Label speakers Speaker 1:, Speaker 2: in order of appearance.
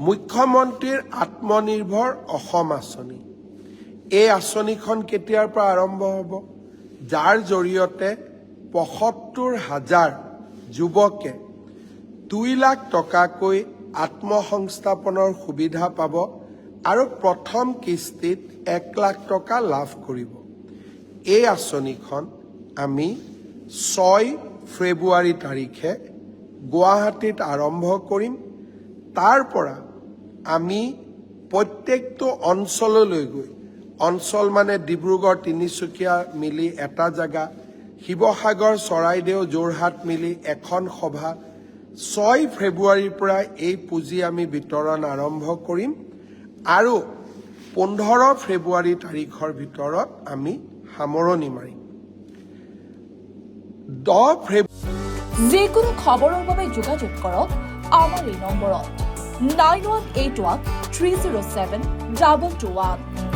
Speaker 1: মুখ্যমন্ত্ৰীৰ আত্মনিৰ্ভৰ অসম আঁচনি। এই আঁচনিখন কেতিয়াৰ পৰা আৰম্ভ হ'ব, যাৰ জৰিয়তে ৭৫,০০০ যুৱকে ২ লাখ টকাকৈ আত্মসংস্থাপনৰ সুবিধা পাব আৰু প্ৰথম কিস্তিত ১ লাখ টকা লাভ কৰিব। এই আঁচনিখন আমি ৬ ফেব্ৰুৱাৰী তাৰিখে গুৱাহাটীত আৰম্ভ কৰিম। তাৰ পৰা আমি প্ৰত্যেকটো অঞ্চললৈ গৈ, অঞ্চল মানে ডিব্ৰুগড় তিনিচুকীয়া মিলি এটা জেগা, শিৱসাগৰ চৰাইদেউ যোৰহাট মিলি এখন সভা, ৬ ফেব্ৰুৱাৰীৰ পৰা এই পুঁজি আমি বিতৰণ আৰম্ভ কৰিম আৰু ১৫ ফেব্ৰুৱাৰী তাৰিখৰ ভিতৰত আমি সামৰণি মাৰিম। ১০ ফেব্ৰুৱাৰী
Speaker 2: যিকোনো খবৰৰ বাবে যোগাযোগ কৰক আমাৰ এই নম্বৰত 9181 307 221।